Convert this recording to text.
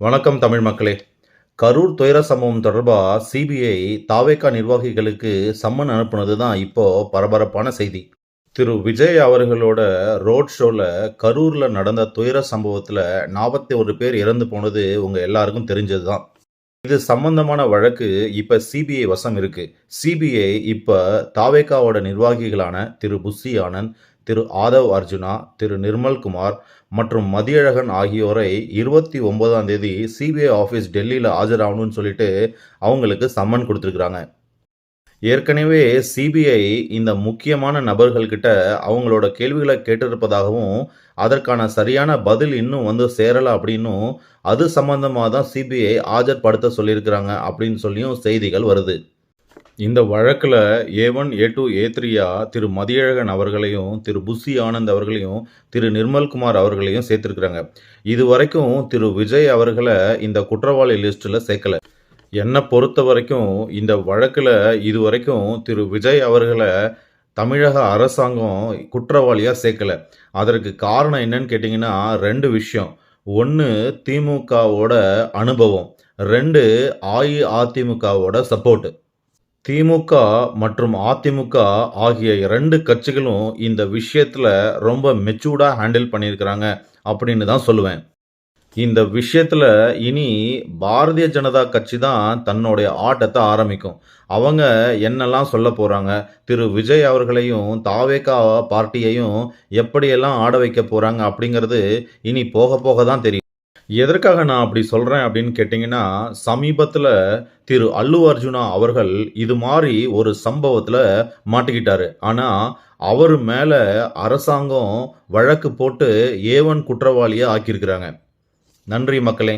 வணக்கம் தமிழ் மக்களே. கரூர் துயர சம்பவம் தொடர்பா சிபிஐ தாவேகா நிர்வாகிகளுக்கு சம்மன் அனுப்புனது தான் இப்போ பரபரப்பான செய்தி. திரு விஜய் அவர்களோட ரோட் ஷோல கரூர்ல நடந்த துயர சம்பவத்துல 41 பேர் இறந்து போனது உங்க எல்லாருக்கும் தெரிஞ்சது தான். இது சம்பந்தமான வழக்கு இப்ப சிபிஐ வசம் இருக்கு. சிபிஐ இப்ப தாவேகாவோட நிர்வாகிகளான திரு புஸ்ஸி ஆனந்த், திரு ஆதவ் அர்ஜுனா, திரு நிர்மல்குமார் மற்றும் மதியழகன் ஆகியோரை 29ஆம் தேதி சிபிஐ ஆஃபீஸ் டெல்லியில் ஆஜராகணும்னு சொல்லிட்டு அவங்களுக்கு சம்மன் கொடுத்துருக்குறாங்க. ஏற்கனவே சிபிஐ இந்த முக்கியமான நபர்கள்கிட்ட அவங்களோட கேள்விகளை கேட்டிருப்பதாகவும் அதற்கான சரியான பதில் இன்னும் வந்து சேரலை அப்படின்னும் அது சம்பந்தமாக தான் சிபிஐ ஆஜர்படுத்த சொல்லியிருக்கிறாங்க அப்படின்னு சொல்லியும் செய்திகள் வருது. இந்த வழக்கில் A1, A2, A3யா திரு மதியழகன் அவர்களையும் திரு புஸ்ஸி ஆனந்த் அவர்களையும் திரு நிர்மல்குமார் அவர்களையும் சேர்த்துருக்குறாங்க. இது வரைக்கும் திரு விஜய் அவர்களை இந்த குற்றவாளி லிஸ்ட்டில் சேர்க்கலை. என்னை பொறுத்த வரைக்கும் இந்த வழக்கில் இதுவரைக்கும் திரு விஜய் அவர்களை தமிழக அரசாங்கம் குற்றவாளியாக சேர்க்கலை. அதற்கு காரணம் என்னன்னு கேட்டிங்கன்னா 2 விஷயம். 1 திமுகவோட அனுபவம், 2 அஇஅதிமுகவோட சப்போர்ட். திமுக மற்றும் அதிமுக ஆகிய 2 கட்சிகளும் இந்த விஷயத்தில் ரொம்ப மெச்சூர்டாக ஹேண்டில் பண்ணியிருக்கிறாங்க அப்படின்னு தான் சொல்லுவேன். இந்த விஷயத்தில் இனி பாரதிய ஜனதா கட்சி தான் தன்னுடைய ஆட்டத்தை ஆரம்பிக்கும். அவங்க என்னெல்லாம் சொல்ல போகிறாங்க, திரு விஜய் அவர்களையும் தாவேகா பார்ட்டியையும் எப்படியெல்லாம் ஆட வைக்க போகிறாங்க அப்படிங்கிறது இனி போக போக தான் தெரியும். எதற்காக நான் அப்படி சொல்கிறேன் அப்படின்னு கேட்டிங்கன்னா, சமீபத்தில் திரு அல்லு அர்ஜுனா அவர்கள் இது மாதிரி ஒரு சம்பவத்தில் மாட்டிக்கிட்டாரு. ஆனால் அவர் மேலே அரசாங்கம் வழக்கு போட்டு A1 குற்றவாளியாக ஆக்கியிருக்கிறாங்க. நன்றி மக்களே.